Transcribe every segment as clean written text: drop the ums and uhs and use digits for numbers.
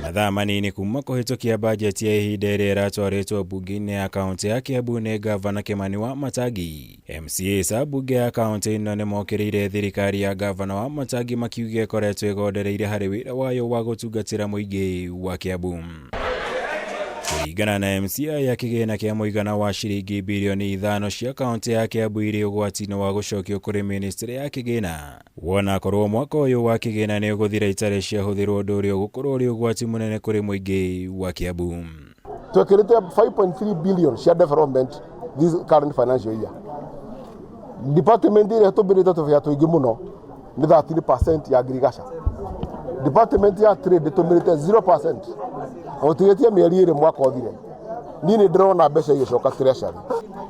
Mathaa manini kuma kũhĩtũkia bajeti ya ihinda ĩrĩa ĩratwarĩtwo bunge-inĩ ya kaunti ya Kiambu nĩ gavana Kimani Wamatangi. MCAs a bunge ya kaunti ĩno nĩ mokĩrĩire thirikari ya gavana Wamatangi makiuga ĩkoretwo ĩgondereire harĩ wĩra wayo wa gũtungatĩra mũingĩ wa Kiambu. Kũringana na MCA ya kĩgĩna kĩa mũigana wa ciringi birioni 5 cia kaunti ya Kiambu irĩ ũgwati-inĩ wa gũcokio kũrĩ ministry ya kĩgĩna. Wona korwo mwaka ũyũ wa kĩgĩna nĩ ũgũthira itarĩ ciahũthĩrwo ũndũ ũrĩa ũgũkorwo ũrĩ ũgwati mũnene kũrĩ mũingĩ wa Kiambu. Twekĩrĩte 5.3 billion cia development this current financial year. Department ĩrĩa tũmbĩrĩte tũbĩa tũingĩ mũno nĩ 30% ya agriculture. Department ya trade tũmbĩrĩte 0%. Gũtigetie mĩeri ĩrĩ mwaka ũthire. Niĩ nĩ ndĩrona mbeca igĩcoka treasury.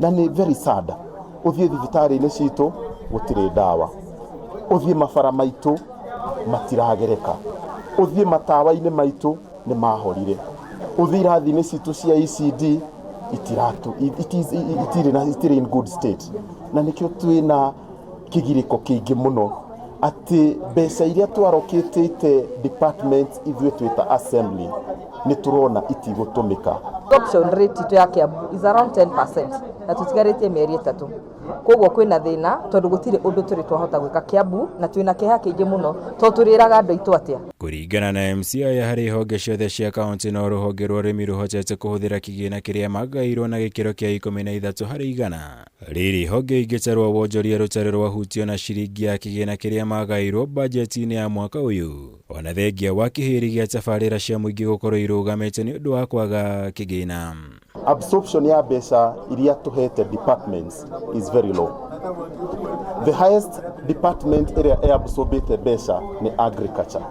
Na nĩ very sad. Ũthiĩ thibitarĩ-inĩ citũ gũtirĩ ndawa. Ũthiĩ mabara maitũ matiragereka. Ũthiĩ matawa-inĩ maitũ nĩ mahorire. Ũthiĩ irathi-inĩ citũ cia ECD itirĩ in good state. Na nĩkĩo twĩna kĩgirĩko kĩingĩ mũno atĩ mbeca iria twarokĩtĩte department ithuĩ twĩta assembly nĩ turona itigũtũmĩka. Adoption rate itu ya Kiambu is around 10% na tutigarĩtie mĩeri 3. Koguo kwĩna thĩna tondũ gũtirĩ ũndũ tũrĩ twahota gwĩka Kiambu na twĩna kĩeha kĩingĩ mũno tondũ tũrĩraga andũ aitũ atĩa. Kũringana na MCA ya harĩ honge ciothe cia kaunti no rũhonge rwa ũrĩmi rũhotete kũhũthĩra kĩgĩna kĩrĩa magaĩirwo na gĩkĩro kĩa 13%. Rĩrĩ honge ingĩtarwo wonjoria rũtarĩ rwahutio na ciringi ya kĩgĩna kĩrĩa magaĩirwo bajeti-inĩ ya mwaka ũyũ. Ona thengia wa kĩhĩri gĩa tabarĩra cia mũingĩ gũkorwo irũgamĩte nĩ ũndũ wa kwaga kĩgĩna. Absorption ya mbeca iria tuhete departments is very low. The highest department ĩrĩa absorbete mbeca ni agriculture,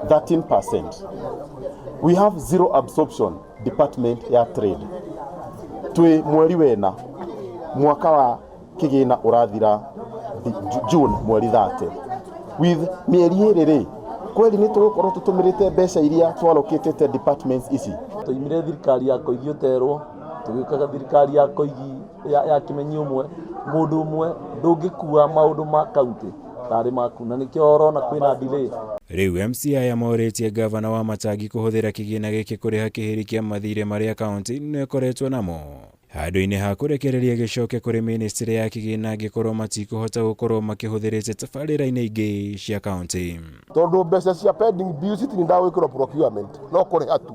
13%. We have zero absorption department ya trade. Twi mweri wena mwaka wa kĩgĩna ũrathira June mweri 30. With mĩeri ĩrĩ kweli nĩ tũgũkorwo tũtũmĩrĩte mbeca iria twalokĩtĩte departments ici. Tũimire thirikari ya koigi ũterwo, tũgĩũkaga thirikari ya koigi ya Kimenyi ũmwe, mũndũ ũmwe ndũngĩkua maũndũ ma kaunti tarĩ maku na nĩkĩo ũrona kwĩna delay. Rĩu MCA yamorĩtie gavana Wamatangi kũhũthĩra kĩgĩna gĩkĩ kũrĩha kĩhĩri kĩa mathirĩ marĩa kaunti nĩ ĩkoretwo namo. Handũ-inĩ ha kũrekereria gĩcoke kũrĩ ministry ya kĩgĩna angĩkorwo matikũhota gũkorwo makĩhũthĩrĩte tabarĩra-inĩ ingĩ cia kaunti. Tondũ mbeca cia pending bills itindaga gwĩkĩrwo procurement no kũrĩha tu.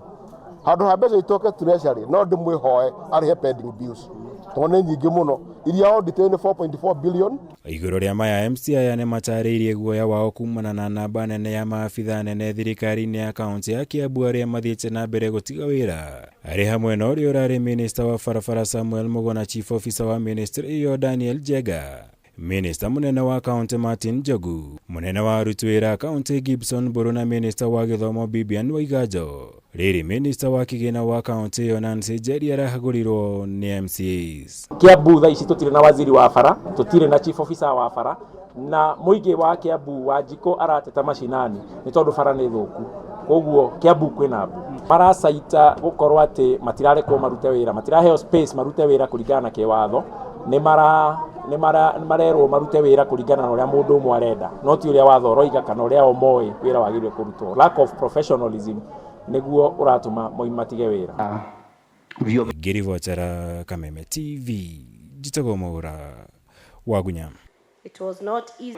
Handũ ha mbeca itoke treasury no ndĩmwĩhoe arĩhe pending bills. Tondũ nĩ nyingĩ mũno. Iria auditĩ nĩ 4.4 billion. Igũrũ rĩa maya MCA nĩ matarĩirie guoya wao kumana na namba nene ya maabitha nene thirikari-inĩ ya kaunti ya Kiambu arĩa mathiĩte na mbere gũtiga wĩra. Arĩ hamwe na ũrĩa ũrarĩ minister wa barabara Samuel Mugo na chief officer wa ministry iyo Daniel Jega. Minister munene wa kaunti Martin Jogu, munene wa aruti wĩra kaunti Gibson Mburu na minister wa gĩthomo Bibian Waiganjo. Rĩrĩ minister wa kĩgĩna wa kaunti iyo Nancy Njeri arahagũrirwo nĩ MCAs. Kiambu thaa ici tũtirĩ na waziri wa bara, tũtirĩ na chief officer wa bara na mũingĩ wa Kiambu wa Njiko arateta macinani nĩ tondũ bara nĩ thũku. Koguo Kiambu kwĩna mbu. Maracaita gũkorwo atĩ matirarekwo marute wĩra, matiraheo space marute wĩra kũringana na kĩwatho. Nĩ marerwo marute wĩra kũringana na ũrĩa mũndũ ũmwe arenda, no ti ũrĩa watho ũroiga kana ũrĩa o moĩ wĩra wagĩrĩirwo kũrutwo. Lack of professionalism nĩguo ũratũma matige wĩra. Ngĩribotera Kameme TV, njitagwo Mwaura wa Gunya. It was not easy.